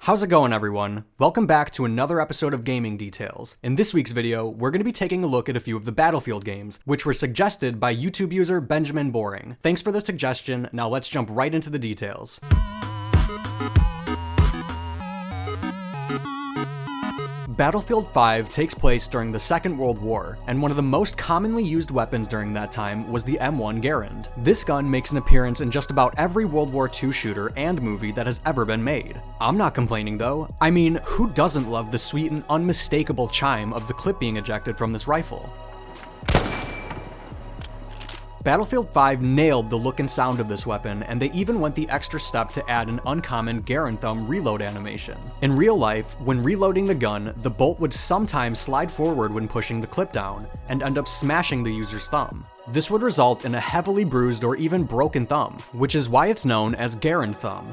How's it going, everyone? Welcome back to another episode of Gaming Details. In this week's video, we're going to be taking a look at a few of the Battlefield games, which were suggested by YouTube user Benjamin Boring. Thanks for the suggestion, now let's jump right into the details. Battlefield 5 takes place during the Second World War, and one of the most commonly used weapons during that time was the M1 Garand. This gun makes an appearance in just about every World War II shooter and movie that has ever been made. I'm not complaining though. I mean, who doesn't love the sweet and unmistakable chime of the clip being ejected from this rifle? Battlefield 5 nailed the look and sound of this weapon, and they even went the extra step to add an uncommon Garand thumb reload animation. In real life, when reloading the gun, the bolt would sometimes slide forward when pushing the clip down, and end up smashing the user's thumb. This would result in a heavily bruised or even broken thumb, which is why it's known as Garand thumb.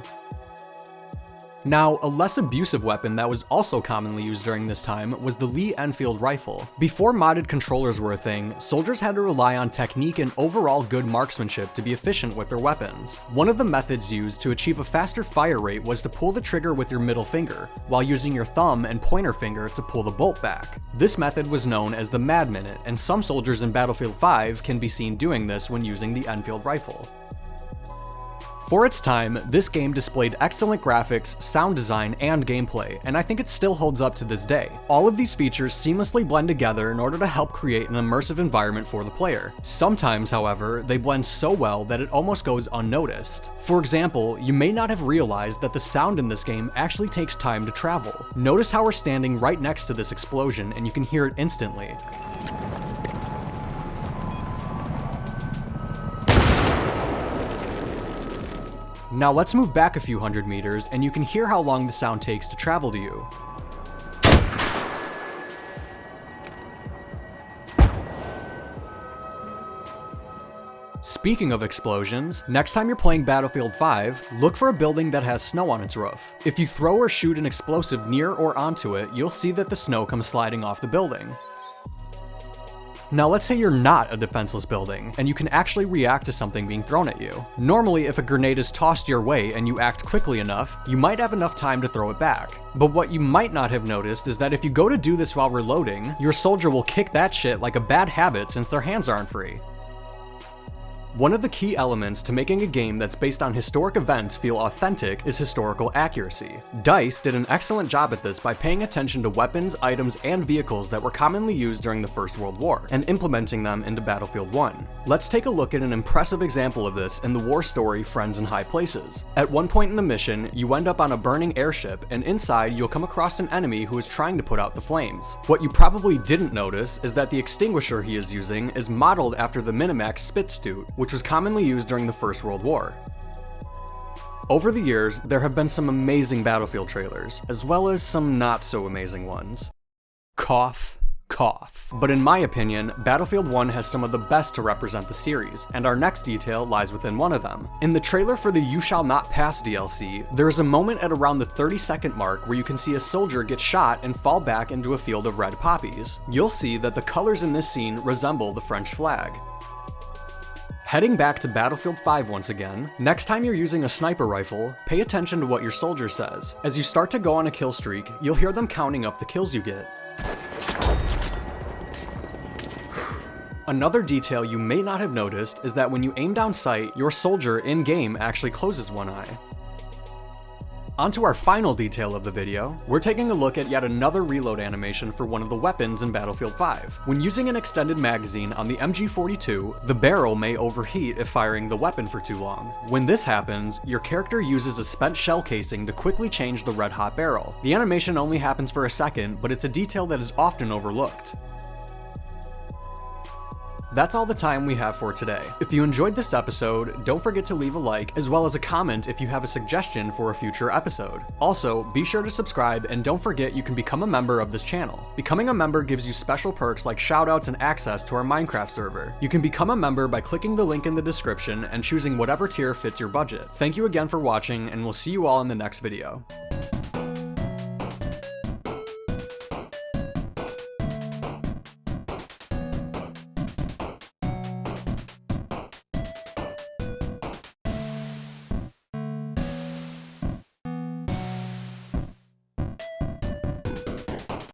Now, a less abusive weapon that was also commonly used during this time was the Lee Enfield rifle. Before modded controllers were a thing, soldiers had to rely on technique and overall good marksmanship to be efficient with their weapons. One of the methods used to achieve a faster fire rate was to pull the trigger with your middle finger, while using your thumb and pointer finger to pull the bolt back. This method was known as the Mad Minute, and some soldiers in Battlefield 5 can be seen doing this when using the Enfield rifle. For its time, this game displayed excellent graphics, sound design, and gameplay, and I think it still holds up to this day. All of these features seamlessly blend together in order to help create an immersive environment for the player. Sometimes, however, they blend so well that it almost goes unnoticed. For example, you may not have realized that the sound in this game actually takes time to travel. Notice how we're standing right next to this explosion and you can hear it instantly. Now let's move back a few hundred meters and you can hear how long the sound takes to travel to you. Speaking of explosions, next time you're playing Battlefield 5, look for a building that has snow on its roof. If you throw or shoot an explosive near or onto it, you'll see that the snow comes sliding off the building. Now let's say you're not a defenseless building, and you can actually react to something being thrown at you. Normally, if a grenade is tossed your way and you act quickly enough, you might have enough time to throw it back. But what you might not have noticed is that if you go to do this while reloading, your soldier will kick that shit like a bad habit since their hands aren't free. One of the key elements to making a game that's based on historic events feel authentic is historical accuracy. DICE did an excellent job at this by paying attention to weapons, items, and vehicles that were commonly used during the First World War, and implementing them into Battlefield 1. Let's take a look at an impressive example of this in the war story Friends in High Places. At one point in the mission, you end up on a burning airship, and inside you'll come across an enemy who is trying to put out the flames. What you probably didn't notice is that the extinguisher he is using is modeled after the Minimax Spitz-Stute, which was commonly used during the First World War. Over the years, there have been some amazing Battlefield trailers, as well as some not so amazing ones. Cough, cough. But in my opinion, Battlefield 1 has some of the best to represent the series, and our next detail lies within one of them. In the trailer for the You Shall Not Pass DLC, there is a moment at around the 30-second mark where you can see a soldier get shot and fall back into a field of red poppies. You'll see that the colors in this scene resemble the French flag. Heading back to Battlefield 5 once again, next time you're using a sniper rifle, pay attention to what your soldier says. As you start to go on a kill streak, you'll hear them counting up the kills you get. Another detail you may not have noticed is that when you aim down sight, your soldier in-game actually closes one eye. Onto our final detail of the video, we're taking a look at yet another reload animation for one of the weapons in Battlefield 5. When using an extended magazine on the MG42, the barrel may overheat if firing the weapon for too long. When this happens, your character uses a spent shell casing to quickly change the red-hot barrel. The animation only happens for a second, but it's a detail that is often overlooked. That's all the time we have for today. If you enjoyed this episode, don't forget to leave a like, as well as a comment if you have a suggestion for a future episode. Also, be sure to subscribe, and don't forget you can become a member of this channel. Becoming a member gives you special perks like shoutouts and access to our Minecraft server. You can become a member by clicking the link in the description and choosing whatever tier fits your budget. Thank you again for watching, and we'll see you all in the next video.